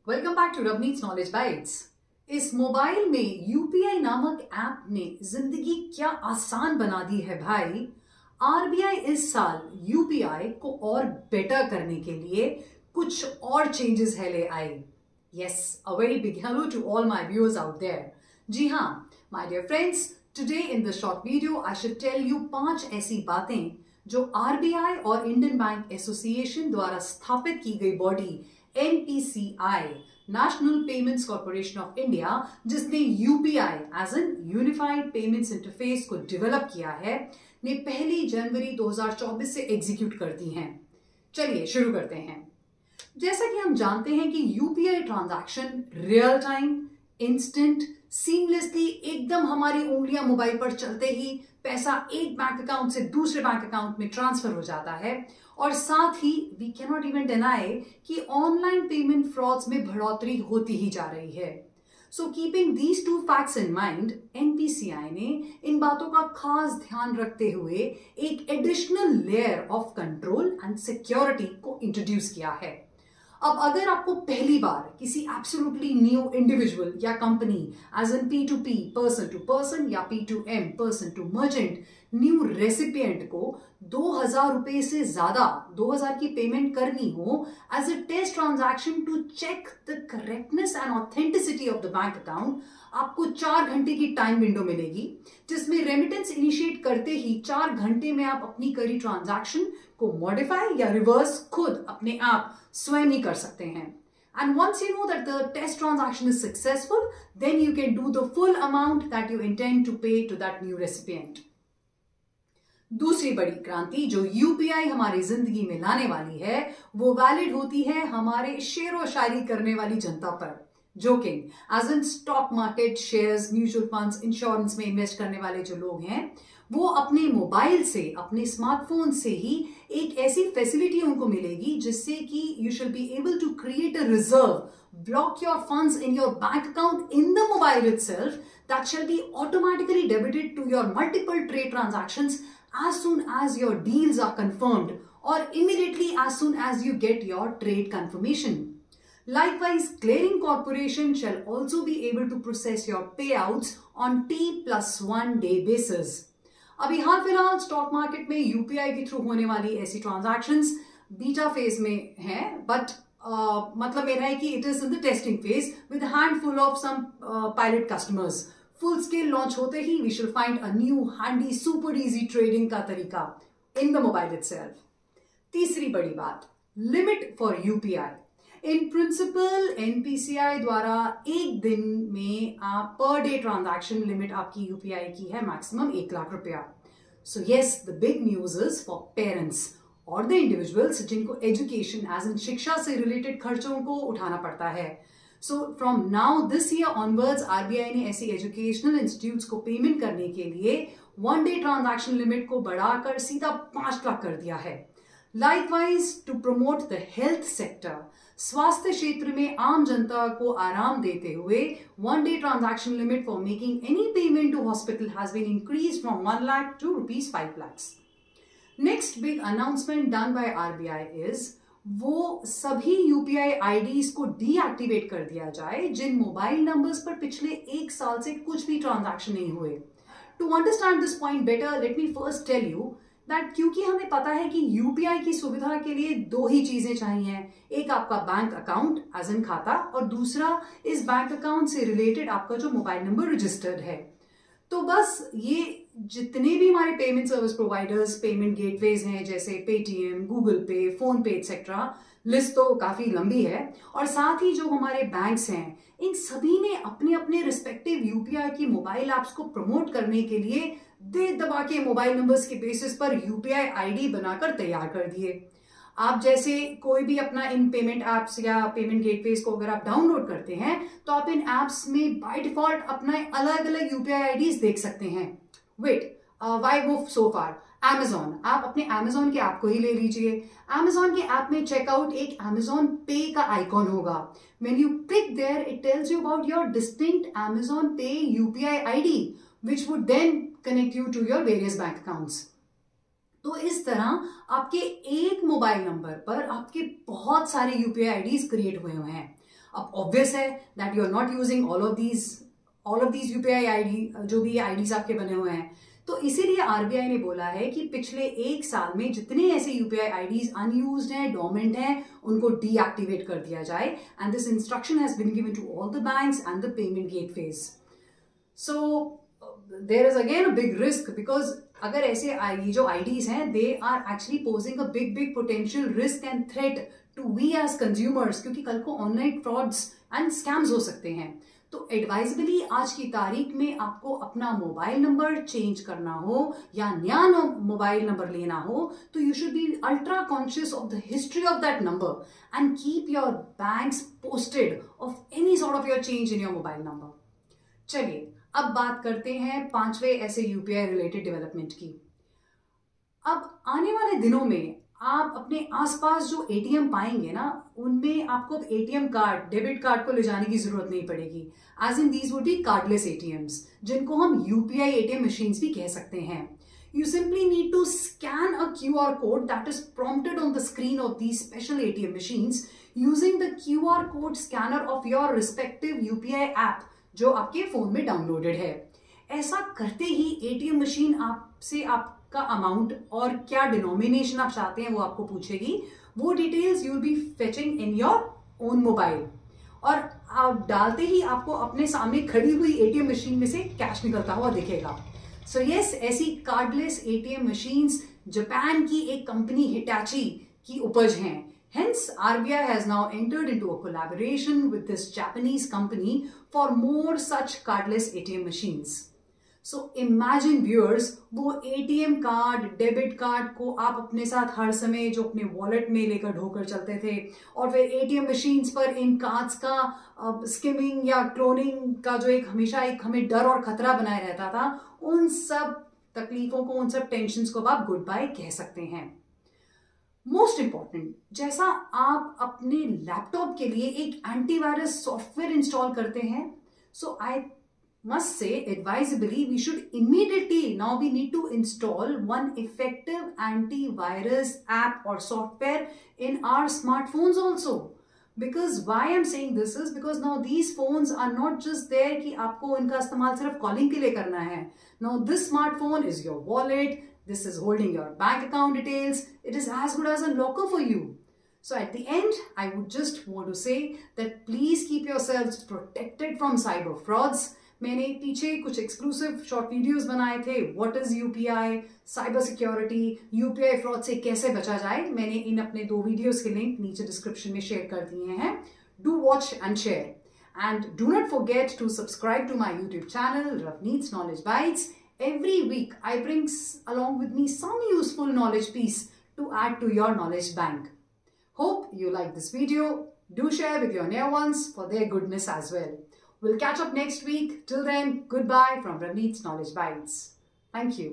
Welcome back to Ravneet knowledge bytes. इस mobile में UPI नामक ऐप ने जिंदगी क्या आसान बना दी है भाई। आरबीआई इस साल यूपीआई को और बेटर करने के लिए कुछ और चेंजेस है ले आई। Yes, a very big hello to all my viewers out there. जी हाँ my dear friends, today in this short video I should tell you 5 ऐसी बातें जो आरबीआई और इंडियन बैंक एसोसिएशन द्वारा स्थापित की गई body NPCI, national payments corporation of India, जिसने UPI as an unified payments interface को डेवलप किया है, ने 1 जनवरी 2024 से एग्जीक्यूट कर दी हैं। चलिए शुरू करते हैं। जैसा कि हम जानते हैं कि UPI transaction real time, instant, seamlessly एकदम हमारी उंगलियां मोबाइल पर चलते ही पैसा एक बैंक अकाउंट से दूसरे बैंक अकाउंट में ट्रांसफर हो जाता है, और साथ ही we can not even deny कि ऑनलाइन पेमेंट फ्रॉड्स में बढ़ोतरी होती ही जा रही है। So keeping these 2 facts in mind, NPCI ने इन बातों का खास ध्यान रखते हुए एक additional layer of control and security को इंट्रोड्यूस किया है। अब अगर आपको पहली बार किसी एब्सोल्युटली न्यू इंडिविजुअल या company as an P2P, person to person, या P2M, person to merchant, new recipient को 2,000 रुपए से ज्यादा 2,000 की पेमेंट करनी हो as a test transaction to check the correctness and authenticity of the bank account, आपको 4 घंटे की टाइम विंडो मिलेगी, जिसमें रेमिटेंस इनिशिएट करते ही 4 घंटे में आप अपनी करी ट्रांजैक्शन को मॉडिफाई या रिवर्स खुद अपने आप स्वयं ही कर सकते हैं। And once you know that the test transaction is successful, then you can do the full amount that you intend to pay to that new recipient. दूसरी बड़ी क्रांति जो यूपीआई हमारी जिंदगी में लाने वाली है, वो वैलिड होती है हमारे शेरो शायरी करने वाली जनता पर। Joking as in stock market, shares, mutual funds, insurance में इन्वेस्ट करने वाले जो लोग हैं, वो अपने मोबाइल से, अपने स्मार्टफोन से ही एक ऐसी फैसिलिटी उनको मिलेगी जिससे कि you should be able to create a reserve, block your funds in your bank account in the mobile itself, that shall be automatically debited to your multiple trade transactions as soon as your deals are confirmed, or immediately as soon as you get your trade confirmation. Likewise, clearing corporation shall also be able to process your payouts on T+1 day basis. अभी हाल फिलहाल stock market में UPI के through होने वाली ऐसी transactions beta phase में हैं, but मतलब मेरा है कि it is in the testing phase with handful of some pilot customers. Full scale launch होते ही we should find a new handy super easy trading का तरीका इन द मोबाइल इटसेल्फ। तीसरी बड़ी बात, limit for UPI. In principle NPCI द्वारा एक दिन में आप पर डे ट्रांजैक्शन लिमिट आपकी यूपीआई की है मैक्सिमम 1 लाख रुपया। So yes, the big news is for parents और द इंडिविजुअल्स जिनको एजुकेशन एज इन शिक्षा से रिलेटेड खर्चों को उठाना पड़ता है। So from now this year onwards RBI ने ऐसी एजुकेशनल इंस्टीट्यूट्स को पेमेंट करने के लिए 1 डे ट्रांजैक्शन लिमिट को बढ़ाकर सीधा 5 लाख कर दिया है। Likewise, to promote the health sector, स्वास्थ्य क्षेत्र में आम जनता को आराम देते हुए 1 day transaction limit for making any payment to hospital has been increased from 1 lakh to rupees 5 lakhs. Next big announcement done by RBI is वो सभी यूपीआई आईडीज को डीएक्टिवेट कर दिया जाए जिन मोबाइल नंबर्स पर पिछले 1 साल से कुछ भी ट्रांजैक्शन नहीं हुए। To understand this point better, let me first tell you that क्योंकि हमें पता है कि यूपीआई की सुविधा के लिए 2 ही चीजें चाहिए, एक आपका बैंक अकाउंट एज इन खाता, और दूसरा इस बैंक अकाउंट से रिलेटेड आपका जो मोबाइल नंबर रजिस्टर्ड है। तो बस ये जितने भी हमारे payment service providers, payment gateways हैं जैसे पेटीएम, गूगल पे, फोन पे एक्सेट्रा, लिस्ट तो काफी लंबी है, और साथ ही जो हमारे बैंक्स हैं, इन सभी ने अपने अपने रिस्पेक्टिव यूपीआई की मोबाइल एप्स को प्रमोट करने के लिए दे दबा के मोबाइल नंबर्स के बेसिस पर यूपीआई आईडी बनाकर तैयार कर दिए। आप जैसे कोई भी अपना इन पेमेंट एप्स या पेमेंट गेटवेज को अगर आप डाउनलोड करते हैं तो आप इन एप्स में बाय डिफॉल्ट अपना अलग अलग यूपीआई आईडीज देख सकते हैं। Wait, why go so far? Amazon, आप अपने Amazon के ऐप को ही ले लीजिए। Amazon के ऐप में चेकआउट एक Amazon पे का आइकॉन होगा। When you click there, it tells you about your distinct Amazon Pay UPI ID, which would then connect you to your various bank accounts. तो इस तरह आपके एक मोबाइल नंबर पर आपके बहुत सारे यूपीआई आईडीज क्रिएट हुए हैं। अब ऑब्वियस है that you are not using all of these UPI ID, जो भी आईडीज आपके बने हुए हैं। तो इसीलिए आरबीआई ने बोला है कि पिछले 1 साल में जितने ऐसे यूपीआई आईडीज अनयूज्ड हैं, डोमेंट हैं, उनको डीएक्टिवेट कर दिया जाए। And this instruction has been given to all the banks and the payment gateways. So there is again a big risk, because अगर ऐसे ये जो आईडीज हैं, they are actually posing a big potential risk and threat to we as consumers, क्योंकि कल को online frauds and scams हो सकते हैं। तो एडवाइजेबली आज की तारीख में आपको अपना मोबाइल नंबर चेंज करना हो या नया मोबाइल नंबर लेना हो, तो you should B ultra conscious of the history of that number and keep your banks posted of any sort of your change in your mobile number. चलिए अब बात करते हैं 5वें ऐसे यूपीआई रिलेटेड डेवलपमेंट की। अब आने वाले दिनों में आप अपने आसपास जो एटीएम पाएंगे ना, उनमें आपको एटीएम कार्ड, डेबिट कार्ड को ले जाने की जरूरत नहीं पड़ेगी। As in these would be cardless ATMs, जिनको हम यूपीआई एटीएम मशीन्स भी कह सकते हैं। You simply need to scan a QR code that is prompted on the screen of these special ATM machines using the QR code scanner of your respective UPI app जो आपके phone में downloaded है। ऐसा करते ही ATM machine आपसे आपका amount और क्या डिनोमिनेशन आप चाहते हैं वो आपको पूछेगी। वो details you will be fetching in your own mobile, और आप डालते ही आपको अपने सामने खड़ी हुई एटीएम मशीन में से कैश निकलता हुआ दिखेगा। सो यस, ऐसी कार्डलेस एटीएम मशीन्स जापान की एक कंपनी हिटाची की उपज हैं। Hence, RBI has now entered into a collaboration with this Japanese company for more such cardless ATM machines. So imagine viewers, वो ATM कार्ड, डेबिट कार्ड को आप अपने साथ हर समय जो अपने वॉलेट में लेकर ढोकर चलते थे, और फिर ATM मशीन्स पर इन कार्ड्स का स्किमिंग या क्लोनिंग का जो एक हमेशा एक हमें डर और खतरा बनाए रहता था, उन सब तकलीफों को, उन सब टेंशन्स को आप गुड बाय कह सकते हैं। मोस्ट इंपॉर्टेंट, जैसा आप अपने लैपटॉप के लिए एक एंटीवायरस सॉफ्टवेयर इंस्टॉल करते हैं, सो आई must say advisably we should immediately now we need to install one effective antivirus app or software in our smartphones also. Because why I'm saying this is because now these phones are not just there कि आपको इनका इस्तेमाल सिर्फ calling के लिए करना है। Now this smartphone is your wallet, this is holding your bank account details, it is as good as a locker for you. So at the end, I would just want to say that please keep yourselves protected from cyber frauds. मैंने पीछे कुछ exclusive short videos बनाए थे, what is UPI, cyber security, UPI fraud से कैसे बचा जाए। मैंने इन अपने 2 वीडियोस के लिंक नीचे डिस्क्रिप्शन में शेयर कर दिए हैं। Do watch and share and do not forget to subscribe to my YouTube channel Ravneet knowledge bytes. Every week I bring along with me some useful knowledge piece to add to your knowledge bank. Hope you like this video. Do share with your near ones for their goodness as well. We'll catch up next week. Till then, goodbye from Ravneet's Knowledge Bites. Thank you.